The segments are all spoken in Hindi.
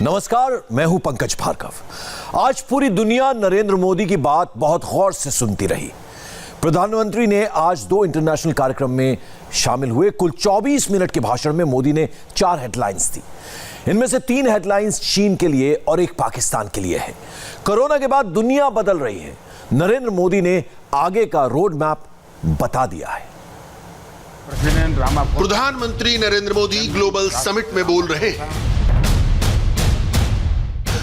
नमस्कार, मैं हूं पंकज भार्गव। आज पूरी दुनिया नरेंद्र मोदी की बात बहुत गौर से सुनती रही। प्रधानमंत्री ने आज 2 इंटरनेशनल कार्यक्रम में शामिल हुए। कुल 24 मिनट के भाषण में मोदी ने 4 हेडलाइंस दी। इनमें से 3 हेडलाइंस चीन के लिए और 1 पाकिस्तान के लिए है। कोरोना के बाद दुनिया बदल रही है। नरेंद्र मोदी ने आगे का रोड मैप बता दिया है। प्रधानमंत्री नरेंद्र मोदी ग्लोबल समिट में बोल रहे हैं।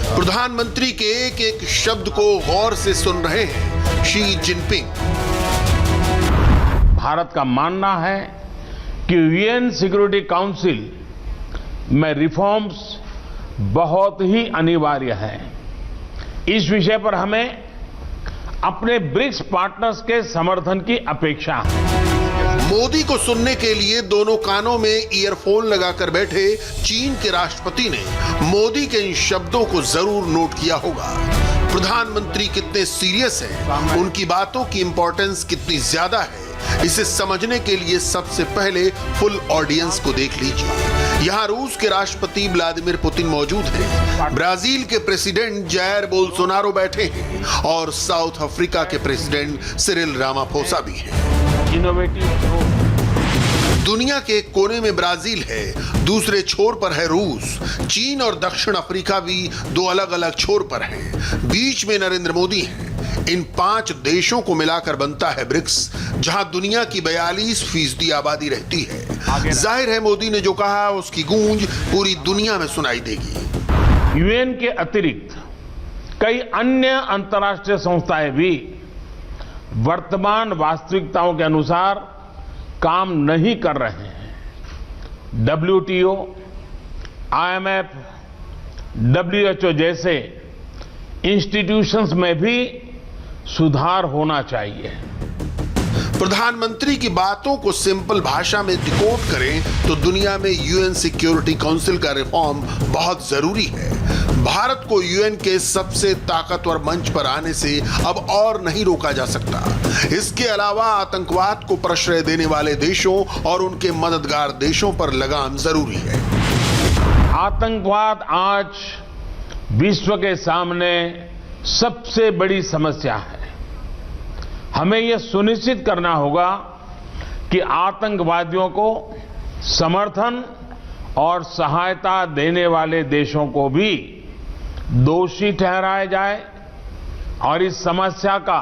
प्रधानमंत्री के एक एक शब्द को गौर से सुन रहे हैं शी जिनपिंग। भारत का मानना है कि यूएन सिक्योरिटी काउंसिल में रिफॉर्म्स बहुत ही अनिवार्य है। इस विषय पर हमें अपने ब्रिक्स पार्टनर्स के समर्थन की अपेक्षा है। मोदी को सुनने के लिए दोनों कानों में ईयरफोन लगाकर बैठे चीन के राष्ट्रपति ने मोदी के इन शब्दों को जरूर नोट किया होगा। प्रधानमंत्री कितने सीरियस हैं, उनकी बातों की इंपॉर्टेंस कितनी ज्यादा है, इसे समझने के लिए सबसे पहले फुल ऑडियंस को देख लीजिए। यहाँ रूस के राष्ट्रपति व्लादिमीर पुतिन मौजूद हैं, ब्राजील के प्रेसिडेंट जायर बोल्सोनारो बैठे हैं और साउथ अफ्रीका के प्रेसिडेंट सिरिल रामाफोसा भी हैं। दुनिया के एक कोने में ब्राजील है, दूसरे छोर पर है रूस। चीन और दक्षिण अफ्रीका भी 2 अलग अलग छोर पर हैं। बीच में नरेंद्र मोदी हैं। इन 5 देशों को मिलाकर बनता है ब्रिक्स, जहां दुनिया की 42% आबादी रहती है। जाहिर है मोदी ने जो कहा उसकी गूंज पूरी दुनिया में सुनाई देगी। यूएन के अतिरिक्त कई अन्य अंतर्राष्ट्रीय संस्थाएं भी वर्तमान वास्तविकताओं के अनुसार काम नहीं कर रहे हैं। WTO, IMF, WHO जैसे इंस्टीट्यूशंस में भी सुधार होना चाहिए। प्रधानमंत्री की बातों को सिंपल भाषा में डिकोड करें तो दुनिया में यूएन सिक्योरिटी काउंसिल का रिफॉर्म बहुत जरूरी है। भारत को यूएन के सबसे ताकतवर मंच पर आने से अब और नहीं रोका जा सकता। इसके अलावा आतंकवाद को प्रश्रय देने वाले देशों और उनके मददगार देशों पर लगाम जरूरी है। आतंकवाद आज विश्व के सामने सबसे बड़ी समस्या है। हमें यह सुनिश्चित करना होगा कि आतंकवादियों को समर्थन और सहायता देने वाले देशों को भी दोषी ठहराया जाए और इस समस्या का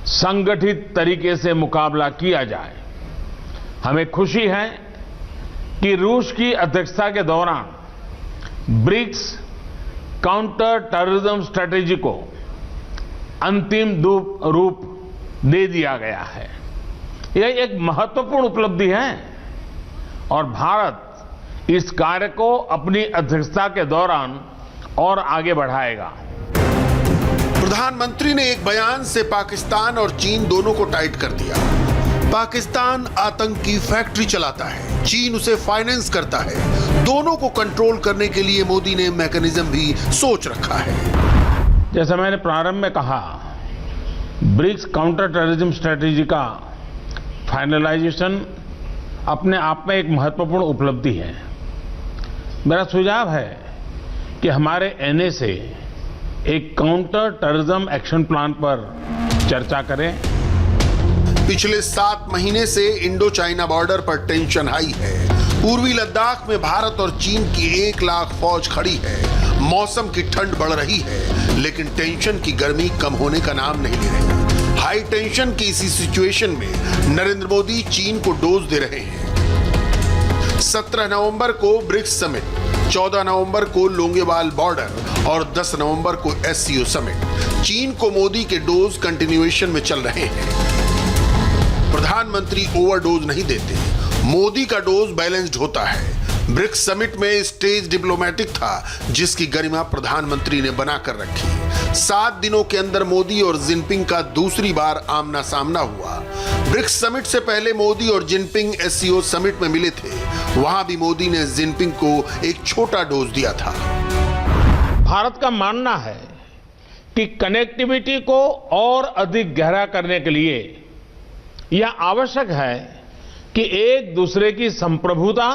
संगठित तरीके से मुकाबला किया जाए। हमें खुशी है कि रूस की अध्यक्षता के दौरान ब्रिक्स काउंटर टेररिज्म स्ट्रेटेजी को अंतिम रूप दे दिया गया है। यह एक महत्वपूर्ण उपलब्धि है और भारत इस कार्य को अपनी अध्यक्षता के दौरान और आगे बढ़ाएगा। प्रधानमंत्री ने एक बयान से पाकिस्तान और चीन दोनों को टाइट कर दिया। पाकिस्तान आतंक की फैक्ट्री चलाता है, चीन उसे फाइनेंस करता है। दोनों को कंट्रोल करने के लिए मोदी ने मैकेनिज्म भी सोच रखा है। जैसा मैंने प्रारंभ में कहा, ब्रिक्स काउंटर टेररिज्म स्ट्रेटेजी का फाइनलाइजेशन अपने आप में एक महत्वपूर्ण उपलब्धि है। मेरा सुझाव है कि हमारे एनएसए एक काउंटर टेररिज्म एक्शन प्लान पर चर्चा करें। पिछले 7 महीने से इंडो चाइना बॉर्डर पर टेंशन हाई है। पूर्वी लद्दाख में भारत और चीन की 1 लाख फौज खड़ी है। मौसम की ठंड बढ़ रही है, लेकिन टेंशन की गर्मी कम होने का नाम नहीं ले रही। हाई टेंशन की इसी सिचुएशन में नरेंद्र मोदी चीन को डोज दे रहे हैं। 17 नवंबर को ब्रिक्स समिट, 14 नवंबर को लोंगेवाल बॉर्डर और 10 नवंबर को SCO समिट। चीन को मोदी के डोज कंटिन्यूएशन में चल रहे हैं। प्रधानमंत्री ओवरडोज नहीं देते, मोदी का डोज बैलेंस्ड होता है। ब्रिक्स समिट में स्टेज डिप्लोमेटिक था, जिसकी गरिमा प्रधानमंत्री ने बनाकर रखी। 7 दिनों के अंदर मोदी और जिनपिंग का दूसरी बार आमना सामना हुआ। ब्रिक्स समिट से पहले मोदी और जिनपिंग SCO समिट में मिले थे। वहां भी मोदी ने जिनपिंग को एक छोटा डोज दिया था। भारत का मानना है कि कनेक्टिविटी को और अधिक गहरा करने के लिए यह आवश्यक है कि एक दूसरे की संप्रभुता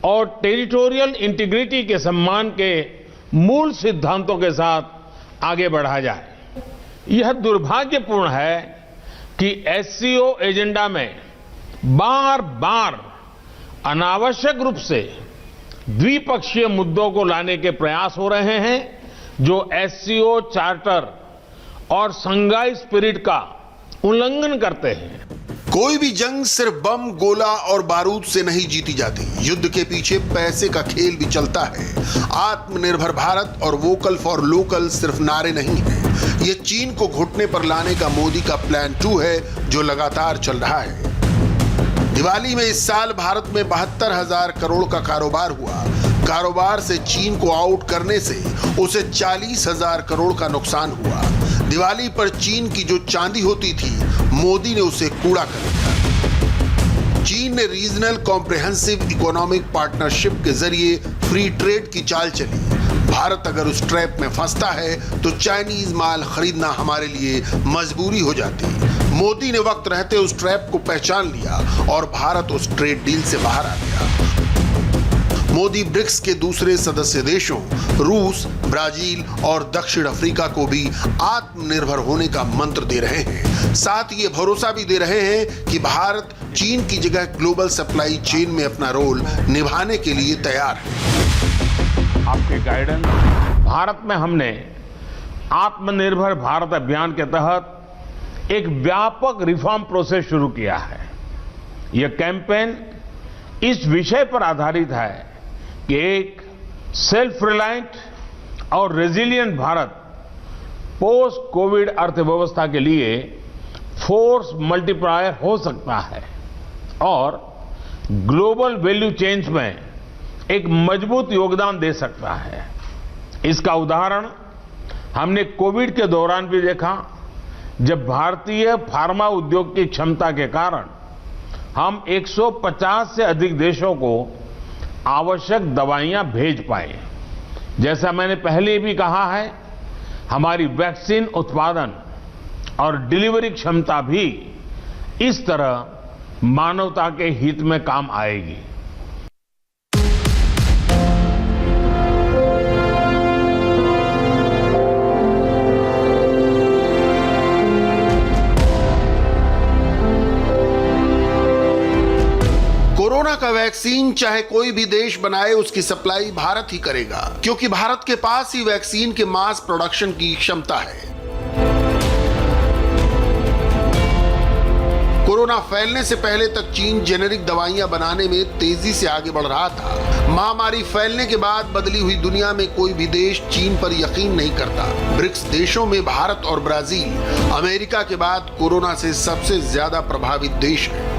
और टेरिटोरियल इंटीग्रिटी के सम्मान के मूल सिद्धांतों के साथ आगे बढ़ा जाए। यह दुर्भाग्यपूर्ण है कि एससीओ एजेंडा में बार बार अनावश्यक रूप से द्विपक्षीय मुद्दों को लाने के प्रयास हो रहे हैं, जो एससीओ चार्टर और संघाई स्पिरिट का उल्लंघन करते हैं। कोई भी जंग सिर्फ बम, गोला और बारूद से नहीं जीती जाती। युद्ध के पीछे पैसे का खेल भी चलता है। आत्मनिर्भर भारत और वोकल फॉर लोकल सिर्फ नारे नहीं है, ये चीन को घुटने पर लाने का मोदी का प्लान 2 है, जो लगातार चल रहा है। दिवाली में इस साल भारत में 72,000 करोड़ का कारोबार हुआ। कारोबार से चीन को आउट करने से उसे 40,000 करोड़ का नुकसान हुआ। दिवाली पर चीन की जो चांदी होती थी, मोदी ने उसे कूड़ा कर दिया। चीन ने रीजनल कॉम्प्रिहेंसिव इकोनॉमिक पार्टनरशिप के जरिए फ्री ट्रेड की चाल चली। भारत अगर उस ट्रैप में फंसता है तो चाइनीज माल खरीदना हमारे लिए मजबूरी हो जाती। मोदी ने वक्त रहते उस ट्रैप को पहचान लिया और भारत उस ट्रेड डील से बाहर आ गया। मोदी ब्रिक्स के दूसरे सदस्य देशों रूस, ब्राजील और दक्षिण अफ्रीका को भी आत्मनिर्भर होने का मंत्र दे रहे हैं। साथ ये भरोसा भी दे रहे हैं कि भारत चीन की जगह ग्लोबल सप्लाई चेन में अपना रोल निभाने के लिए तैयार है। आपके गाइडेंस भारत में हमने आत्मनिर्भर भारत अभियान के तहत एक व्यापक रिफॉर्म प्रोसेस शुरू किया है। यह कैंपेन इस विषय पर आधारित है कि एक सेल्फ रिलायंट और रेजिलिएंट भारत पोस्ट कोविड अर्थव्यवस्था के लिए फोर्स मल्टीप्लायर हो सकता है और ग्लोबल वैल्यू चेन्स में एक मजबूत योगदान दे सकता है। इसका उदाहरण हमने कोविड के दौरान भी देखा, जब भारतीय फार्मा उद्योग की क्षमता के कारण हम 150 से अधिक देशों को आवश्यक दवाइयां भेज पाए। जैसा मैंने पहले भी कहा है, हमारी वैक्सीन उत्पादन और डिलीवरी क्षमता भी इस तरह मानवता के हित में काम आएगी। कोरोना का वैक्सीन चाहे कोई भी देश बनाए, उसकी सप्लाई भारत ही करेगा, क्योंकि भारत के पास ही वैक्सीन के मास प्रोडक्शन की क्षमता है। कोरोना फैलने से पहले तक चीन जेनेरिक दवाइयां बनाने में तेजी से आगे बढ़ रहा था। महामारी फैलने के बाद बदली हुई दुनिया में कोई भी देश चीन पर यकीन नहीं करता। ब्रिक्स देशों में भारत और ब्राजील अमेरिका के बाद कोरोना से सबसे ज्यादा प्रभावित देश है।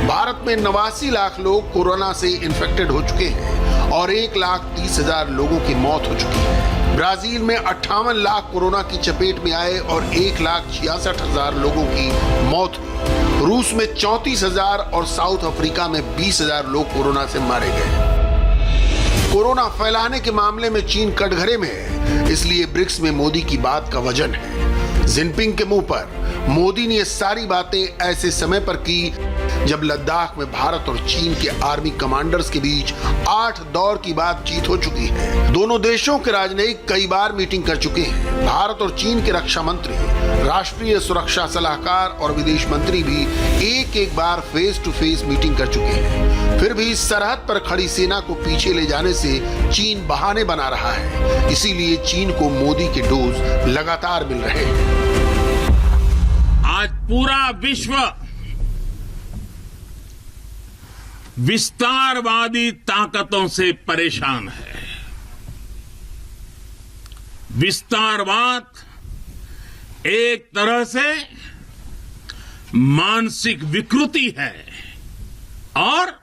भारत में 89 लाख लोग कोरोना से इन्फेक्टेड हो चुके हैं और 1,30,000 लोगों की मौत हो चुकी है। ब्राजील में 58 लाख कोरोना की चपेट में आए और 1,66,000 लोगों की मौत हुई। रूस में 34,000 और साउथ अफ्रीका में 20,000 लोग कोरोना से मारे गए। कोरोना फैलाने के मामले में चीन कटघरे में है, इसलिए ब्रिक्स में मोदी की बात का वजन है। जिनपिंग के मुंह पर मोदी ने ये सारी बातें ऐसे समय पर की जब लद्दाख में भारत और चीन के आर्मी कमांडर्स के बीच 8 दौर की बातचीत हो चुकी है। दोनों देशों के राजनयिक कई बार मीटिंग कर चुके हैं। भारत और चीन के रक्षा मंत्री, राष्ट्रीय सुरक्षा सलाहकार और विदेश मंत्री भी एक बार फेस टू फेस मीटिंग कर चुके हैं। फिर भी सरहद पर खड़ी सेना को पीछे ले जाने से चीन बहाने बना रहा है। इसीलिए चीन को मोदी के डोज लगातार मिल रहे हैं। आज पूरा विश्व विस्तारवादी ताकतों से परेशान है। विस्तारवाद एक तरह से मानसिक विकृति है और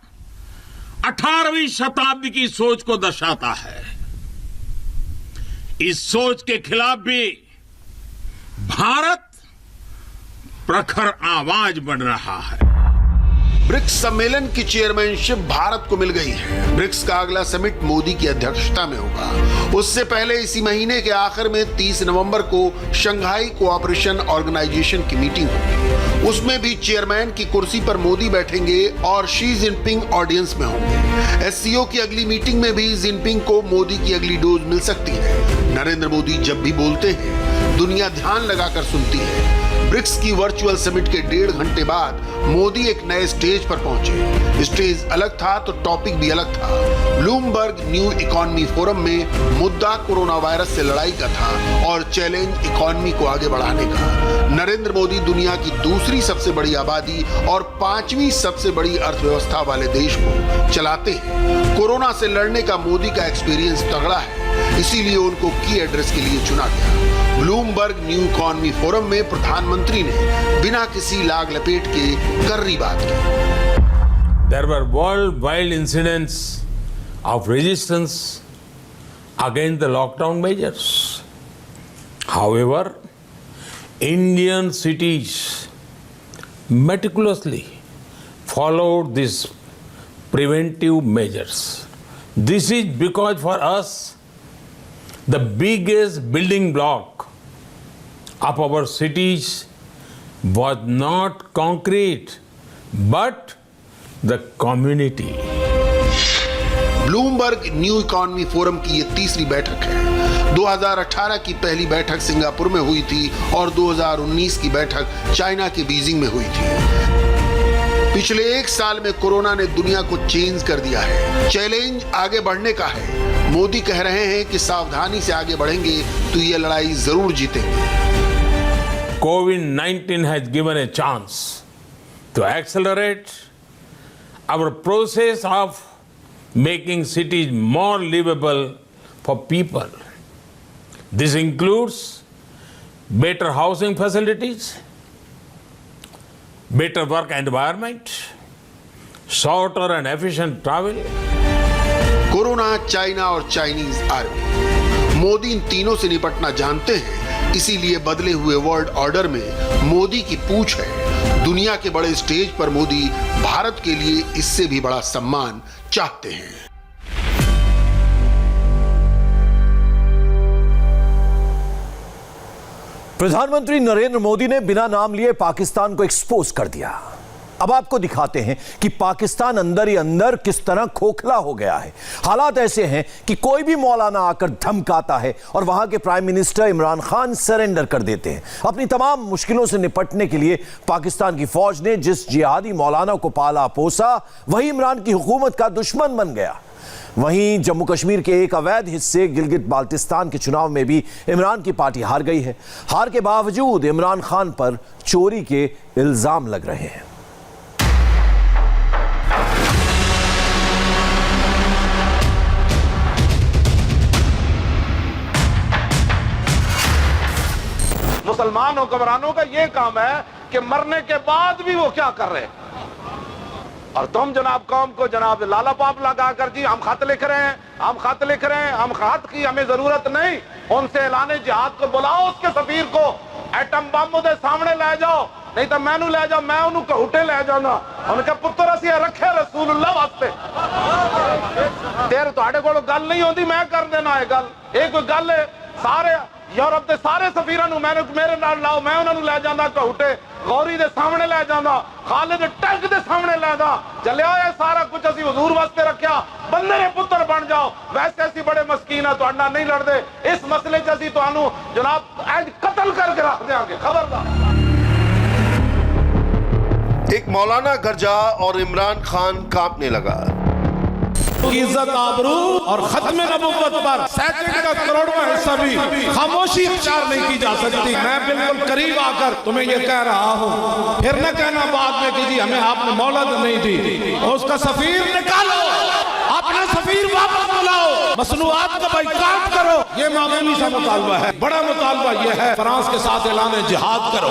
18वीं शताब्दी की सोच को दर्शाता है। इस सोच के खिलाफ भी भारत प्रखर आवाज बढ़ रहा है। ब्रिक्स सम्मेलन की चेयरमैनशिप भारत को मिल गई है। ब्रिक्स का अगला समिट मोदी की अध्यक्षता में होगा। उससे पहले इसी महीने के आखिर में 30 नवंबर को शंघाई कोऑपरेशन ऑर्गेनाइजेशन की मीटिंग होगी। उसमें भी चेयरमैन की कुर्सी पर मोदी बैठेंगे और शी जिनपिंग ऑडियंस में होंगे। एससीओ की अगली मीटिंग में भी जिनपिंग को मोदी की अगली डोज मिल सकती है। नरेंद्र मोदी जब भी बोलते हैं, दुनिया ध्यान लगाकर सुनती है। ब्रिक्स की वर्चुअल समिट के 1.5 घंटे बाद मोदी एक नए स्टेज पर पहुंचे। स्टेज अलग था तो टॉपिक भी अलग था। ब्लूमबर्ग न्यू इकोनॉमी फोरम में मुद्दा कोरोना वायरस से लड़ाई का था और चैलेंज इकोनॉमी को आगे बढ़ाने का। नरेंद्र मोदी दुनिया की दूसरी सबसे बड़ी आबादी और 5वीं सबसे बड़ी अर्थव्यवस्था वाले देश को चलाते हैं। कोरोना से लड़ने का मोदी का एक्सपीरियंस तगड़ा है, इसीलिए उनको की एड्रेस के लिए चुना गया। ब्लूमबर्ग न्यू इकोनॉमी फोरम में प्रधानमंत्री ने बिना किसी लाग लपेट के कर्री बात की। There were worldwide incidents of resistance against the lockdown measures. However, Indian cities meticulously followed these preventive measures. This is because for us, the biggest building block of our cities was not concrete, but the community. Bloomberg new economy forum की ये तीसरी बैठक है। 2018 की पहली बैठक सिंगापुर में हुई थी और 2019 की बैठक चाइना के बीजिंग में हुई थी। पिछले 1 साल में कोरोना ने दुनिया को चेंज कर दिया है। चैलेंज आगे बढ़ने का है। मोदी कह रहे हैं कि सावधानी से आगे बढ़ेंगे तो ये लड़ाई जरूर जीतेंगे। COVID-19 has given a chance to accelerate our process of making cities more livable for people. This includes better housing facilities, better work environment, shorter and efficient travel. Corona, China और चाइनीज आर्मी, मोदी इन तीनों से निपटना जानते हैं, इसीलिए बदले हुए वर्ल्ड ऑर्डर में मोदी की पूछ है। दुनिया के बड़े स्टेज पर मोदी भारत के लिए इससे भी बड़ा सम्मान चाहते हैं। प्रधानमंत्री नरेंद्र मोदी ने बिना नाम लिए पाकिस्तान को एक्सपोज कर दिया। अब आपको दिखाते हैं कि पाकिस्तान अंदर ही अंदर किस तरह खोखला हो गया है। हालात ऐसे हैं कि कोई भी मौलाना आकर धमकाता है और वहां के prime minister Imran Khan surrender कर देते हैं। अपनी तमाम मुश्किलों से निपटने के लिए पाकिस्तान की फौज ने जिस जिहादी मौलाना को पाला पोसा, वही इमरान की हुकूमत का दुश्मन बन गया। वहीं जम्मू कश्मीर के एक अवैध हिस्से गिलगित बाल्टिस्तान के चुनाव में भी इमरान की पार्टी हार गई है। हार के बावजूद इमरान खान पर चोरी के इल्जाम लग रहे हैं। मुसलमान हुक्मरानों का यह काम है कि मरने के बाद भी वो क्या कर रहे हैं, और तुम जनाब कौम को जनाब लाला पाप लगा कर जी हम खत लिख रहे हैं, हम खत लिख रहे हैं, हम खत की हमें जरूरत नहीं। उनसे ऐलाने जिहाद को बुलाओ, उसके सफीर को एटम बम उदे सामने ले जाओ, नहीं तो मैनू ले जाओ, मैं उन्होंने कहूटे ले जाना। उनके पुत्र असी रखे रसूलुल्लाह वास्ते। तेरे तुहाडे कोल गल नहीं होती, मैं कर देना है गल। ये कोई गल है? सारे यूरोप के सारे सफीरां मैंने मेरे नाल लाओ, मैं उन्होंने ले जाना कहूटे, गौरी दे सामने ले जाना, खालिद टैंक दे सामने ले जा चलिया। ये सारा कुछ असी हुजूर वास्ते रखा, बंदे ने पुत्र बन जाओ। वैसे असी बड़े मस्कीन है, तुहाडे नाल नहीं लड़दे। इस मसले च असी तुहानू जनाब एज कत्ल करके रख देंगे, खबरदार। एक मौलाना गरजा और इमरान खान कांपने लगा। इज्जत आबरू और खत्म नबुव्वत पर सैकड़ों का करोड़ों हिस्सा भी खामोशी इख्तियार नहीं की जा सकती। मैं बिल्कुल करीब आकर तुम्हें यह कह रहा हूँ, फिर न कहना बाद में कि जी हमें आपने मोहलत नहीं दी। उसका सफीर निकालो, अपना सफीर वापस बुलाओ, मसनूआत का बाइकाट करो। ये मामूली सा मुतालबा है, बड़ा मुतालबा यह है फ्रांस के साथ ऐलान जिहाद करो।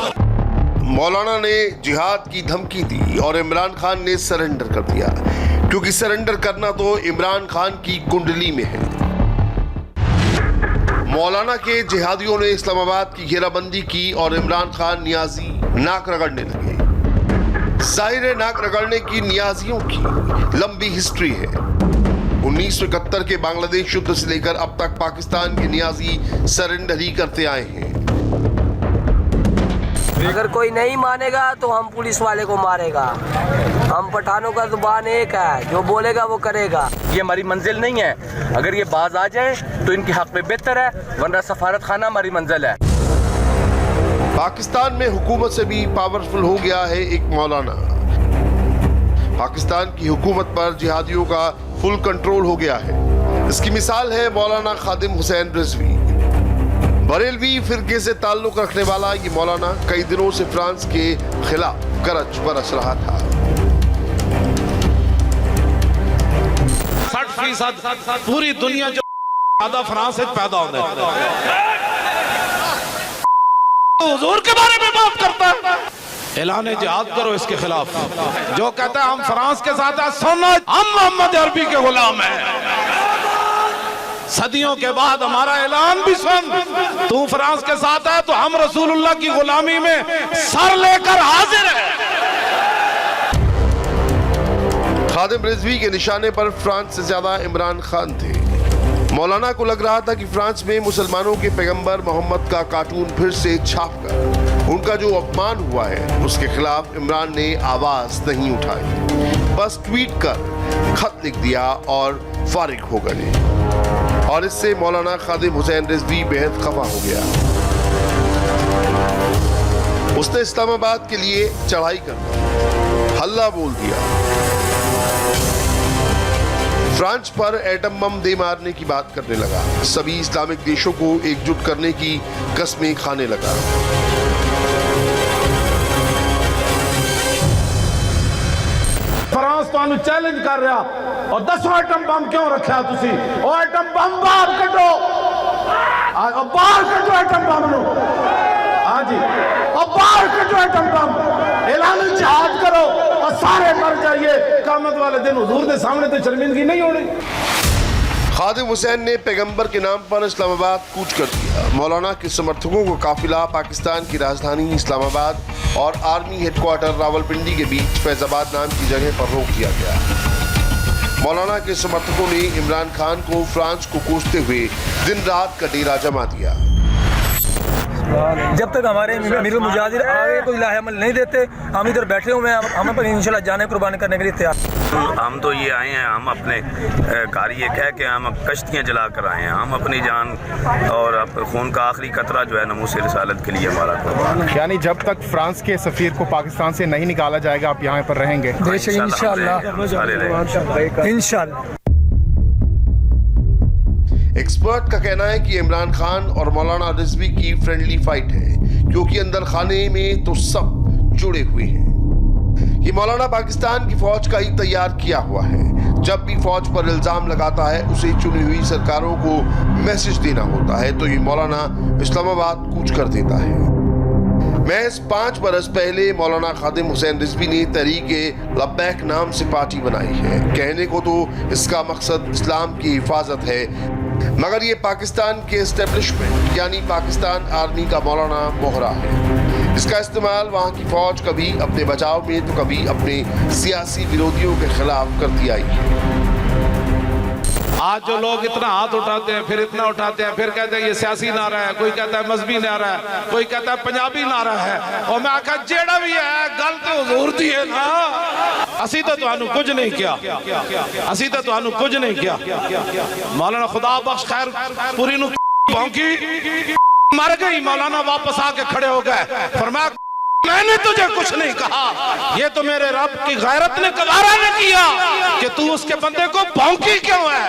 मौलाना ने जिहाद की धमकी दी और इमरान खान ने सरेंडर कर दिया, क्योंकि सरेंडर करना तो इमरान खान की कुंडली में है। मौलाना के जिहादियों ने इस्लामाबाद की घेराबंदी की और इमरान खान नियाजी नाक रगड़ने लगे। जाहिर नाक रगड़ने की नियाजियों की लंबी हिस्ट्री है। 1971 के बांग्लादेश युद्ध से लेकर अब तक पाकिस्तान के नियाजी सरेंडर ही करते आए हैं। अगर कोई नहीं मानेगा तो हम पुलिस वाले को मारेगा। हम पठानों का जुबान एक है, जो बोलेगा वो करेगा। ये हमारी मंजिल नहीं है। अगर ये बाज आ जाए तो इनके हक में बेहतर है, वरना सफारत खाना हमारी मंजिल है। पाकिस्तान में हुकूमत से भी पावरफुल हो गया है एक मौलाना। पाकिस्तान की हुकूमत पर जिहादियों का फुल कंट्रोल हो गया है। इसकी मिसाल है मौलाना खादिम हुसैन रिजवी। बरेलवी फिरके से ताल्लुक रखने वाला ये मौलाना कई दिनों से फ्रांस के खिलाफ गरज बरस रहा था। 60% पूरी दुनिया जो ज्यादा फ्रांस से पैदा होता है, हुजूर के बारे में बात करता है। ऐलान जिहाद करो इसके खिलाफ। जो कहता है हम फ्रांस के साथ हैं, सुनो, हम मोहम्मद अरबी के गुलाम हैं। सदियों के बाद हमारा ऐलान भी सुन। तू फ्रांस के साथ है तो हम रसूलुल्लाह की गुलामी में सर लेकर हाजिर है। खादिम रिजवी के निशाने पर फ्रांस से ज्यादा इमरान खान थे। मौलाना को लग रहा था कि फ्रांस में मुसलमानों के पैगंबर मोहम्मद का कार्टून फिर से छापकर उनका जो अपमान हुआ है उसके खिलाफ इमरान ने आवाज नहीं उठाई, बस ट्वीट कर खत लिख दिया और फारिग हो गए। और इससे मौलाना खादिम हुसैन रिजवी बेहद खफा हो गया। उसने इस्लामाबाद के लिए चढ़ाई कर हल्ला बोल दिया। फ्रांस पर एटम बम दे मारने की बात करने लगा। सभी इस्लामिक देशों को एकजुट करने की कस्में खाने लगा। फ्रांस तो चैलेंज कर रहा और 10 एटम बम क्यों रखा तुसी? ओ एटम बम बाहर कटो, बाहर कटो एटम बम नो। हाँ जी, और बाहर कटो एटम बम, ऐलान जिहाद करो और सारे मर जाइए। क़यामत वाले दिन हुजूर के सामने तो शर्मिंदगी नहीं होनी। खादिम हुसैन ने पैगंबर के नाम पर इस्लामाबाद कूच कर दिया। मौलाना के समर्थकों को काफिला पाकिस्तान की राजधानी इस्लामाबाद और आर्मी हेडक्वार्टर रावलपिंडी के बीच फैजाबाद नाम की जगह पर रोक दिया गया। मौलाना के समर्थकों ने इमरान खान को फ्रांस को कोसते हुए दिन रात का डेरा जमा दिया। जब तक हमारे अमीरुल मुजाहिदीन आगे कोई लाहे अमल नहीं देते, हम इधर बैठे हुए हैं। हम पर इंशाल्लाह जाने कुर्बान करने के लिए तैयार। हम तो ये आए हैं, हम अपने घर ये कह के हम कश्तियाँ जला कर आए हैं। हम अपनी जान और खून का आखिरी कतरा जो है नमूस रिसालत के लिए हमारा कुर्बान। यानी जब तक फ्रांस के सफीर को पाकिस्तान से नहीं निकाला जाएगा आप यहाँ पर रहेंगे? इंशाल्लाह। एक्सपर्ट का कहना है कि इमरान खान और मौलाना रिजवी की फ्रेंडली फाइट है, क्योंकि अंदर खाने में तो सब जुड़े हुए हैं। ये मौलाना पाकिस्तान की फौज का ही तैयार किया हुआ है। जब भी फौज पर इल्जाम लगाता है उसे चुनी हुई सरकारों को मैसेज देना होता है, तो ये मौलाना इस्लामाबाद कूच कर देता है। महज 5 बरस पहले मौलाना खादिम हुसैन रिजवी ने तहरीके लब्बैक नाम से पार्टी बनाई है। कहने को तो इसका मकसद इस्लाम की हिफाजत है, मगर ये पाकिस्तान के एस्टेब्लिशमेंट यानी पाकिस्तान आर्मी का मौलाना मोहरा है। इसका इस्तेमाल वहाँ की फौज कभी अपने बचाव में तो कभी अपने सियासी विरोधियों के खिलाफ करती आई है। आज जो लोग इतना हाथ उठाते हैं, फिर इतना उठाते हैं, फिर कहते हैं ये सियासी नारा है, कोई कहता है मजहबी नारा है, कोई कहता है पंजाबी नारा है। और मैं आखा जेड़ा भी है गल तो हुजूर दी है ना। असी तो तुहानू कुछ नहीं किया, असी तो तुहानू कुछ नहीं किया। मौलाना खुदा बख्श खैर पूरी नु भौंकी मर गई। मौलाना वापस आके खड़े हो गए, फरमाया मैंने तुझे कुछ नहीं कहा, ये तो मेरे रब की गैरत ने गवारा ने किया कि तू उसके बंदे को भौंकी क्यों है।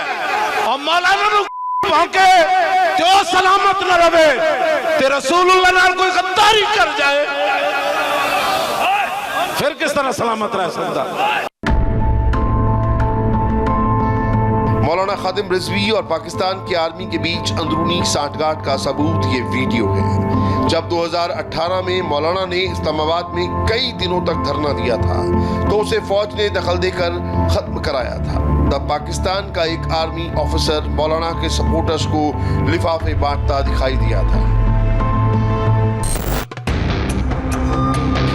और मौलाना भौंके क्यों सलामत न रहे, तेरे रसूलुल्लाह नाल कोई गद्दारी कर जाए फिर किस तरह सलामत रह सकता। मौलाना खादिम रिजवी और पाकिस्तान की आर्मी के बीच अंदरूनी सांठगांठ का सबूत ये वीडियो है। जब 2018 में मौलाना ने इस्लामाबाद में कई दिनों तक धरना दिया था तो उसे फौज ने दखल देकर खत्म कराया था। तब पाकिस्तान का एक आर्मी ऑफिसर मौलाना के सपोर्टर्स को लिफाफे बांटता दिखाई दिया था।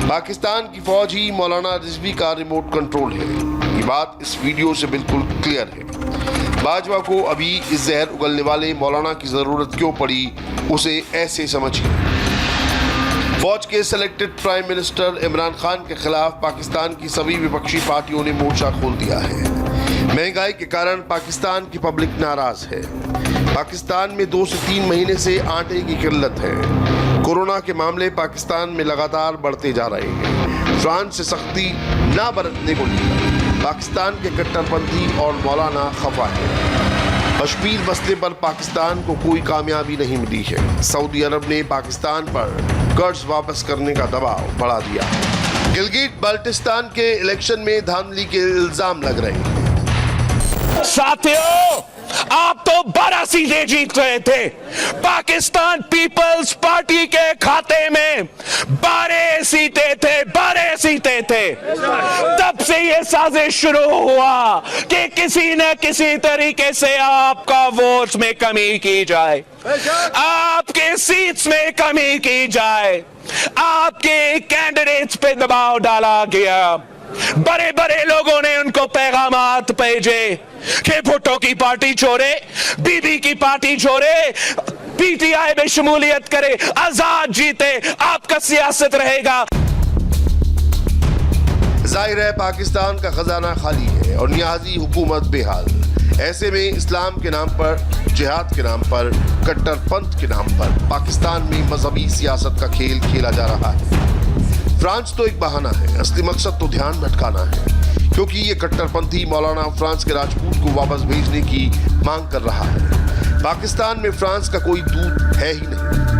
पाकिस्तान की फौज ही मौलाना रिजवी का रिमोट कंट्रोल है। ये बात इस वीडियो से बिल्कुल क्लियर है। बाजवा को अभी इस जहर उगलने वाले मौलाना की जरूरत क्यों पड़ी उसे ऐसे समझिए। फौज के selected prime minister Imran Khan के खिलाफ पाकिस्तान की सभी विपक्षी पार्टियों ने मोर्चा खोल दिया है। महंगाई के कारण पाकिस्तान की पब्लिक नाराज है। पाकिस्तान में 2 से 3 महीने से आटे की किल्लत है। कोरोना के मामले पाकिस्तान में लगातार बढ़ते जा रहे हैं। फ्रांस से सख्ती न बरतने को लेकर पाकिस्तान के कट्टरपंथी और मौलाना खफा है। कश्मीर मसले पर पाकिस्तान को कोई कामयाबी नहीं मिली है। सऊदी अरब ने पाकिस्तान पर कर्ज वापस करने का दबाव बढ़ा दिया है। गिलगिट बाल्टिस्तान के इलेक्शन में धांधली के इल्जाम लग रहे हैं। साथियों, आप तो 12 सीटें जीत रहे थे। पाकिस्तान पीपल्स पार्टी के खाते में 12 सीटें थे। तब से ये साजिश शुरू हुआ कि किसी न किसी तरीके से आपका वोट में कमी की जाए, आपके सीट्स में कमी की जाए, आपके कैंडिडेट्स पे दबाव डाला गया। बड़े बड़े लोगों ने उनको पैगामात भेजे कि भुट्टो की पार्टी छोड़े, बीबी की पार्टी छोड़े, पीटीआई में शमूलियत करे, आजाद जीते, आपका सियासत रहेगा। जाहिर है पाकिस्तान का खजाना खाली है और नियाजी हुकूमत बेहाल। ऐसे में इस्लाम के नाम पर, जिहाद के नाम पर, कट्टरपंथ के नाम पर पाकिस्तान में मजहबी सियासत का खेल खेला जा रहा है। फ्रांस तो एक बहाना है, असली मकसद तो ध्यान भटकाना है, क्योंकि ये कट्टरपंथी मौलाना फ्रांस के राजपूत को वापस भेजने की मांग कर रहा है। पाकिस्तान में फ्रांस का कोई दूत है ही नहीं।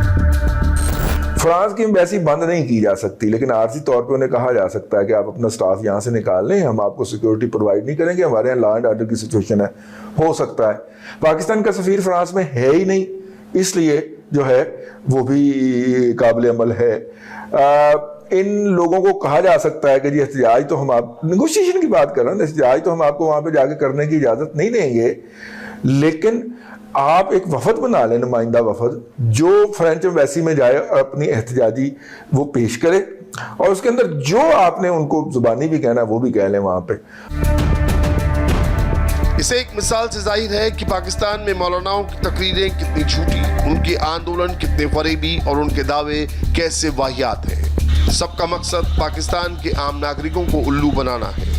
फ्रांस की एम्बेसी बंद नहीं की जा सकती, लेकिन आर्जी तौर पे उन्हें कहा जा सकता है कि आप अपना स्टाफ यहाँ से निकाल लें, हम आपको सिक्योरिटी प्रोवाइड नहीं करेंगे, हमारे यहाँ लॉ एंड ऑर्डर की सिचुएशन है। हो सकता है पाकिस्तान का सफीर फ्रांस में है ही नहीं, इसलिए जो है वो भी काबिल अमल है। इन लोगों को कहा जा सकता है कि जी एहतजाज तो हम आप नेगोशिएशन की बात कर रहे हैं, एहतजाज तो हम आपको वहां पे जाके करने की इजाजत नहीं देंगे, लेकिन आप एक वफद बना लें, नुमाइंदा वफद, जो फ्रेंच एम्बेसी में जाए और अपनी एहतजाजी वो पेश करे और उसके अंदर जो आपने उनको जुबानी भी कहना वो भी कह लें वहां पे। इसे एक मिसाल से जाहिर है कि पाकिस्तान में मौलानाओं की तकरीरें कितनी झूठी, उनके आंदोलन कितने फरेबी और उनके दावे कैसे वाहियात हैं। सबका मकसद पाकिस्तान के आम नागरिकों को उल्लू बनाना है।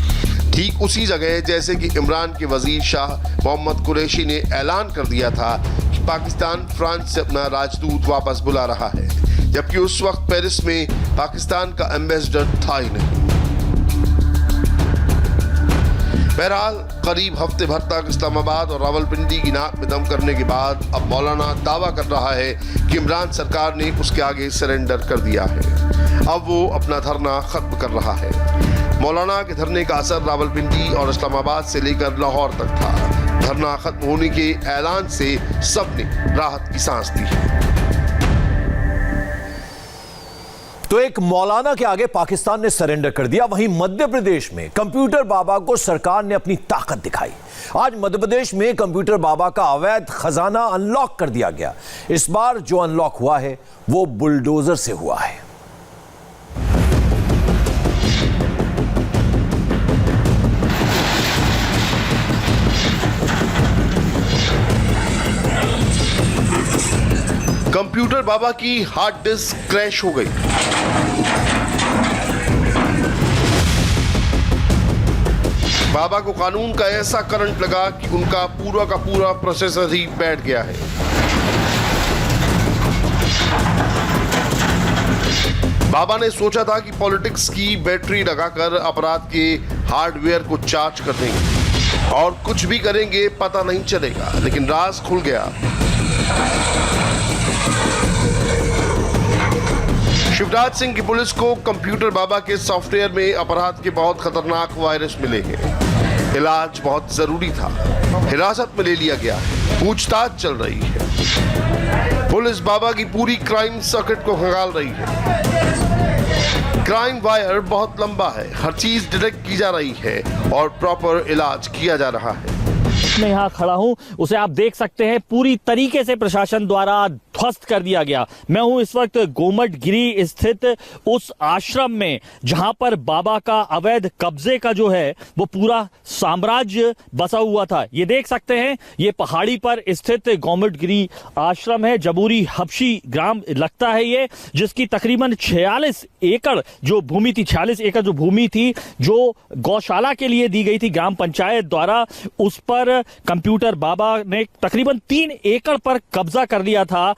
ठीक उसी जगह जैसे कि इमरान के वजीर शाह मोहम्मद कुरैशी ने ऐलान कर दिया था कि पाकिस्तान फ्रांस से अपना राजदूत वापस बुला रहा है, जबकि उस वक्त पेरिस में पाकिस्तान का एम्बेसडर था ही नहीं। बहरहाल करीब हफ्ते भर तक इस्लामाबाद और रावलपिंडी की नाक में दम करने के बाद अब मौलाना दावा कर रहा है कि इमरान सरकार ने उसके आगे सरेंडर कर दिया है। अब वो अपना धरना खत्म कर रहा है। मौलाना के धरने का असर रावलपिंडी और इस्लामाबाद से लेकर लाहौर तक था। धरना खत्म होने के ऐलान से सबने राहत की सांस ली है। तो एक मौलाना के आगे पाकिस्तान ने सरेंडर कर दिया। वहीं मध्य प्रदेश में कंप्यूटर बाबा को सरकार ने अपनी ताकत दिखाई। आज मध्य प्रदेश में कंप्यूटर बाबा का अवैध खजाना अनलॉक कर दिया गया। इस बार जो अनलॉक हुआ है वो बुलडोजर से हुआ है। कंप्यूटर बाबा की हार्ड डिस्क क्रैश हो गई। बाबा को कानून का ऐसा करंट लगा कि उनका पूरा का पूरा प्रोसेसर ही बैठ गया है। बाबा ने सोचा था कि पॉलिटिक्स की बैटरी लगाकर अपराध के हार्डवेयर को चार्ज कर देंगे और कुछ भी करेंगे पता नहीं चलेगा, लेकिन राज खुल गया। शिवराज सिंह की पुलिस को कंप्यूटर बाबा के सॉफ्टवेयर में अपराध के बहुत खतरनाक वायरस मिले हैं। इलाज बहुत जरूरी था। हिरासत में ले लिया गया, पूछताछ चल रही है। पुलिस बाबा की पूरी क्राइम सर्किट को खंगाल रही है। क्राइम वायर बहुत लंबा है, हर चीज डिटेक्ट की जा रही है और प्रॉपर इलाज किया जा रहा है। मैं यहाँ खड़ा हूँ, उसे आप देख सकते हैं पूरी तरीके से प्रशासन द्वारा ध्वस्त कर दिया गया। मैं हूं इस वक्त गोमटगिरी स्थित उस आश्रम में जहां पर बाबा का अवैध कब्जे का जो है वो पूरा साम्राज्य बसा हुआ था। ये देख सकते हैं, ये पहाड़ी पर स्थित गोमटगिरी आश्रम है। जबूरी हबशी ग्राम लगता है ये, जिसकी तकरीबन 46 एकड़ जो भूमि थी, 46 एकड़ जो भूमि थी जो गौशाला के लिए दी गई थी ग्राम पंचायत द्वारा, उस पर कंप्यूटर बाबा ने तकरीबन 3 एकड़ पर कब्जा कर लिया था।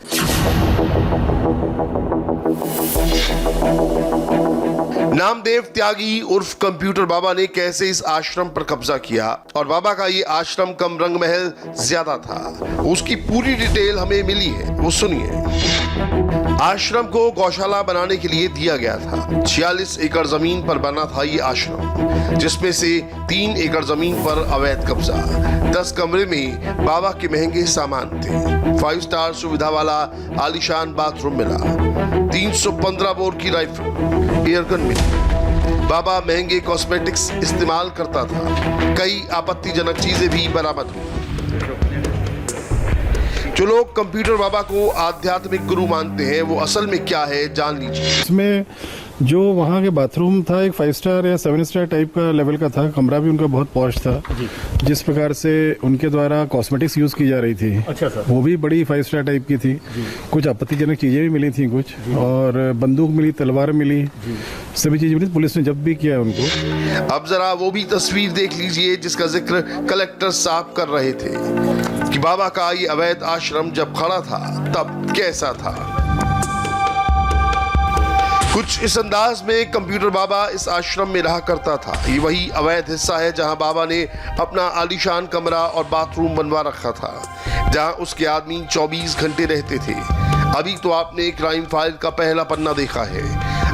नामदेव त्यागी उर्फ कंप्यूटर बाबा ने कैसे इस आश्रम पर कब्जा किया और बाबा का ये आश्रम कम रंग महल ज्यादा था, उसकी पूरी डिटेल हमें मिली है, वो सुनिए। आश्रम को गौशाला बनाने के लिए दिया गया था। 46 एकड़ जमीन पर बना था ये आश्रम, जिसमें से 3 एकड़ जमीन पर अवैध कब्जा। 10 कमरे में बाबा के महंगे सामान थे। 5 स्टार सुविधा वाला आलीशान बाथरूम मिला, 315 बोर की राइफल, एयरगन मिली। बाबा महंगे कॉस्मेटिक्स इस्तेमाल करता था। कई आपत्तिजनक चीजें भी बरामद हुई। जो लोग कंप्यूटर बाबा को आध्यात्मिक गुरु मानते हैं, वो असल में क्या है जान लीजिए। इसमें जो वहाँ के बाथरूम था एक 5 स्टार या 7 स्टार टाइप का लेवल का था। कमरा भी उनका बहुत पॉश था। जिस प्रकार से उनके द्वारा कॉस्मेटिक्स यूज की जा रही थी, अच्छा सर, वो भी बड़ी 5 स्टार टाइप की थी। कुछ आपत्तिजनक चीजें भी मिली थी कुछ, और बंदूक मिली, तलवार मिली, सभी चीजें मिली। पुलिस ने जब्त भी किया उनको। अब जरा वो भी तस्वीर देख लीजिए जिसका जिक्र कलेक्टर साहब कर रहे थे कि बाबा का ये अवैध आश्रम जब खड़ा था तब कैसा था। कुछ इस अंदाज में कंप्यूटर बाबा इस आश्रम में रहा करता था। ये वही अवैध हिस्सा है जहां बाबा ने अपना आलीशान कमरा और बाथरूम बनवा रखा था, जहां उसके आदमी 24 घंटे रहते थे। अभी तो आपने क्राइम फाइल का पहला पन्ना देखा है,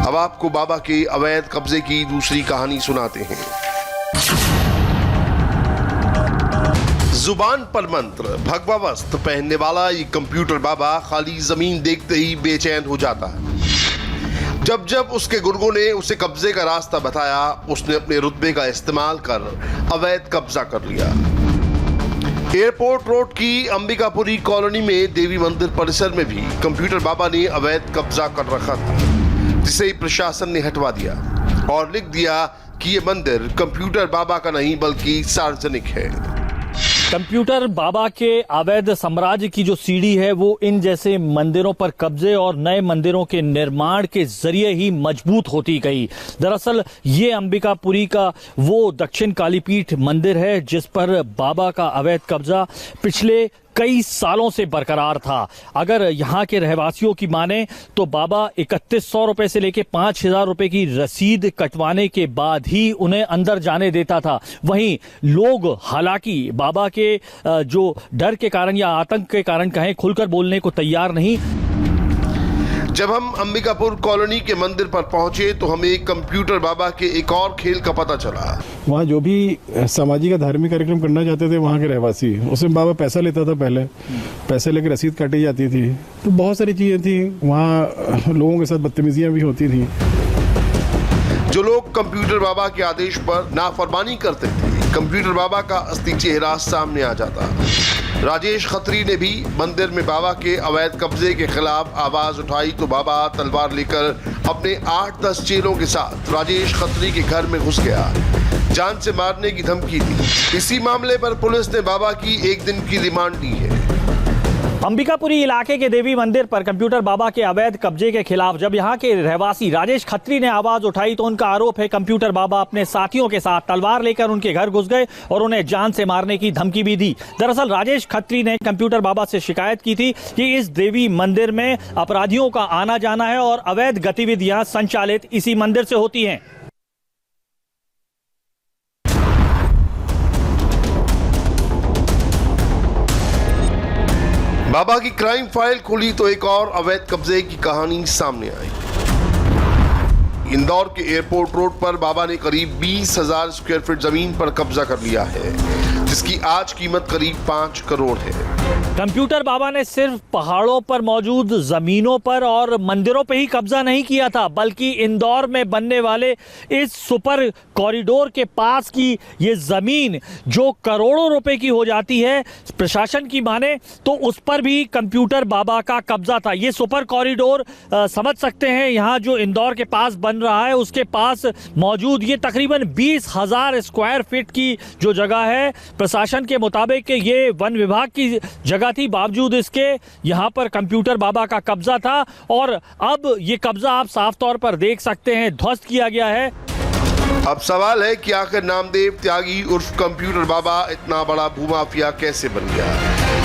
अब आपको बाबा के अवैध कब्जे की दूसरी कहानी सुनाते हैं। जुबान पर मंत्र, भगवा वस्त्र पहनने वाला ये कंप्यूटर बाबा खाली जमीन देखते ही बेचैन हो जाता है। जब जब उसके गुर्गों ने उसे कब्जे का रास्ता बताया, उसने अपने रुतबे का इस्तेमाल कर अवैध कब्जा कर लिया। एयरपोर्ट रोड की अंबिकापुरी कॉलोनी में देवी मंदिर परिसर में भी कंप्यूटर बाबा ने अवैध कब्जा कर रखा था, जिसे प्रशासन ने हटवा दिया और लिख दिया कि ये मंदिर कंप्यूटर बाबा का नहीं बल्कि सार्वजनिक है। कंप्यूटर बाबा के अवैध साम्राज्य की जो सीढ़ी है वो इन जैसे मंदिरों पर कब्जे और नए मंदिरों के निर्माण के जरिए ही मजबूत होती गई। दरअसल ये अंबिकापुरी का वो दक्षिण कालीपीठ मंदिर है जिस पर बाबा का अवैध कब्जा पिछले कई सालों से बरकरार था। अगर यहाँ के रहवासियों की माने तो बाबा 3100 रुपए से लेके 5000 रुपए की रसीद कटवाने के बाद ही उन्हें अंदर जाने देता था। वहीं लोग हालांकि बाबा के जो डर के कारण या आतंक के कारण कहें, खुलकर बोलने को तैयार नहीं। जब हम अंबिकापुर कॉलोनी के मंदिर पर पहुंचे तो हमें कंप्यूटर बाबा के एक और खेल का पता चला। वहाँ जो भी सामाजिक या धार्मिक कार्यक्रम करना चाहते थे वहाँ के रहवासी, उसमें बाबा पैसा लेता था। पहले पैसे लेकर रसीद काटी जाती थी, तो बहुत सारी चीजें थी वहाँ। लोगों के साथ बदतमीजियां भी होती थी। जो लोग कंप्यूटर बाबा के आदेश पर नाफरमानी करते थे, कंप्यूटर बाबा का असली चेहरा सामने आ जाता। राजेश खत्री ने भी मंदिर में बाबा के अवैध कब्जे के खिलाफ आवाज उठाई तो बाबा तलवार लेकर अपने 8-10 चेलों के साथ राजेश खत्री के घर में घुस गया। जान से मारने की धमकी दी। इसी मामले पर पुलिस ने बाबा की 1 दिन की रिमांड ली है। अंबिकापुरी इलाके के देवी मंदिर पर कंप्यूटर बाबा के अवैध कब्जे के खिलाफ जब यहाँ के रहवासी राजेश खत्री ने आवाज उठाई तो उनका आरोप है कंप्यूटर बाबा अपने साथियों के साथ तलवार लेकर उनके घर घुस गए और उन्हें जान से मारने की धमकी भी दी। दरअसल राजेश खत्री ने कंप्यूटर बाबा से शिकायत की थी कि इस देवी मंदिर में अपराधियों का आना जाना है और अवैध गतिविधियां संचालित इसी मंदिर से होती हैं। बाबा की क्राइम फाइल खुली तो एक और अवैध कब्जे की कहानी सामने आई। इंदौर के एयरपोर्ट रोड पर बाबा ने करीब 20,000 स्क्वायर फीट जमीन पर कब्जा कर लिया है, जिसकी आज कीमत करीब 5 करोड़ है। कंप्यूटर बाबा ने सिर्फ पहाड़ों पर मौजूद जमीनों पर और मंदिरों पर ही कब्जा नहीं किया था, बल्कि इंदौर में बनने वाले इस सुपर कॉरिडोर के पास की ये जमीन जो करोड़ों रुपए की हो जाती है, प्रशासन की माने तो उस पर भी कंप्यूटर बाबा का कब्जा था। ये सुपर कॉरिडोर समझ सकते हैं, यहाँ जो इंदौर के पास बन रहा है उसके पास मौजूद ये तकरीबन 20,000 स्क्वायर फीट की जो जगह है, प्रशासन के मुताबिक ये वन विभाग की जगह थी, बावजूद इसके यहाँ पर कंप्यूटर बाबा का कब्जा था और अब ये कब्जा आप साफ तौर पर देख सकते हैं ध्वस्त किया गया है। अब सवाल है कि आखिर नामदेव त्यागी उर्फ कंप्यूटर बाबा इतना बड़ा भूमाफिया कैसे बन गया।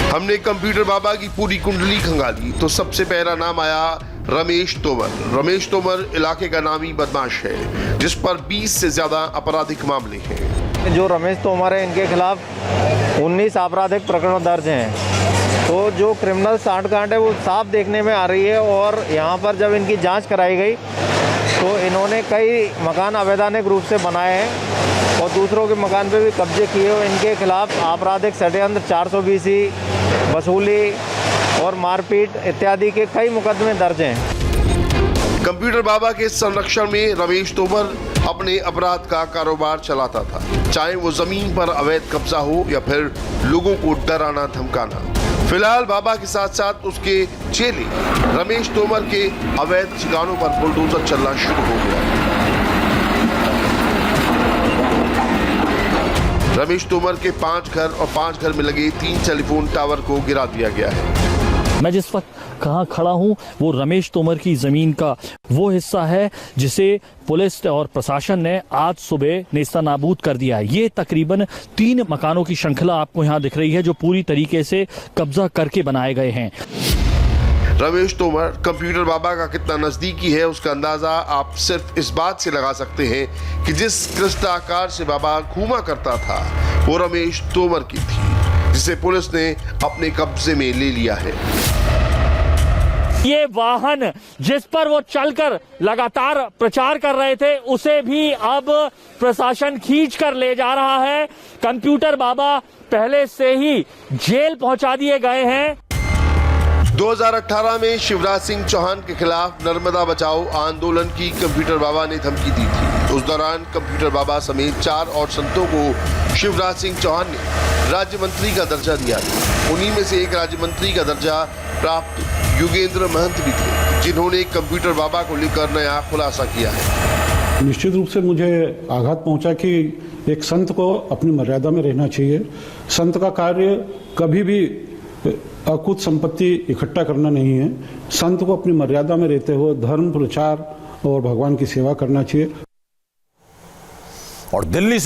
हमने कंप्यूटर बाबा की पूरी कुंडली खंगाली तो सबसे पहला नाम आया रमेश तोमर। रमेश तोमर इलाके का नामी बदमाश है जिस पर 20 से ज्यादा आपराधिक मामले हैं। जो रमेश तोमर है इनके खिलाफ 19 आपराधिक प्रकरण दर्ज हैं। तो जो क्रिमिनल सांठगांठ है वो साफ देखने में आ रही है और यहाँ पर जब इनकी जांच कराई गई तो इन्होंने कई मकान अवैधानिक रूप से बनाए हैं और दूसरों के मकान पे भी कब्जे किए हुए। इनके खिलाफ आपराधिक षड्यंत्र 420 वसूली और मारपीट इत्यादि के कई मुकदमे दर्ज हैं। कंप्यूटर बाबा के संरक्षण में रमेश तोमर अपने अपराध का कारोबार चलाता था, चाहे वो जमीन पर अवैध कब्जा हो या फिर लोगों को डराना धमकाना। फिलहाल बाबा के साथ साथ उसके चेले रमेश तोमर के अवैध ठिकानों पर बुलडोजर चलना शुरू हो गया। रमेश तोमर के 5 घर और 5 घर में लगे 3 टेलीफोन टावर को गिरा दिया गया है। मैं जिस वक्त कहाँ खड़ा हूँ वो रमेश तोमर की जमीन का वो हिस्सा है जिसे पुलिस और प्रशासन ने आज सुबह नेस्तनाबूद कर दिया है। ये तकरीबन 3 मकानों की श्रृंखला आपको यहाँ दिख रही है जो पूरी तरीके से कब्जा करके बनाए गए हैं। रमेश तोमर कंप्यूटर बाबा का कितना नजदीकी है उसका अंदाजा आप सिर्फ इस बात से लगा सकते हैं कि जिस कृष्णाकार से बाबा घूमा करता था वो रमेश तोमर की थी, जिसे पुलिस ने अपने कब्जे में ले लिया है। ये वाहन जिस पर वो चलकर लगातार प्रचार कर रहे थे उसे भी अब प्रशासन खींच कर ले जा रहा है। कंप्यूटर बाबा पहले से ही जेल पहुंचा दिए गए हैं। 2018 में शिवराज सिंह चौहान के खिलाफ नर्मदा बचाओ आंदोलन की कंप्यूटर बाबा ने धमकी दी थी। उस दौरान कंप्यूटर बाबा समेत 4 और संतों को शिवराज सिंह चौहान ने राज्य मंत्री का दर्जा दिया था। उन्हीं में से एक राज्य मंत्री का दर्जा प्राप्त योगेंद्र महंत भी थे, जिन्होंने कंप्यूटर बाबा को लेकर नया खुलासा किया है। निश्चित रूप से मुझे आघात पहुंचा कि एक संत को अपनी मर्यादा में रहना चाहिए। संत का कार्य कभी भी अकुत संपत्ति इकट्ठा करना नहीं है। संत को अपनी मर्यादा में रहते हुए धर्म प्रचार और भगवान की सेवा करना चाहिए। और दिल्ली से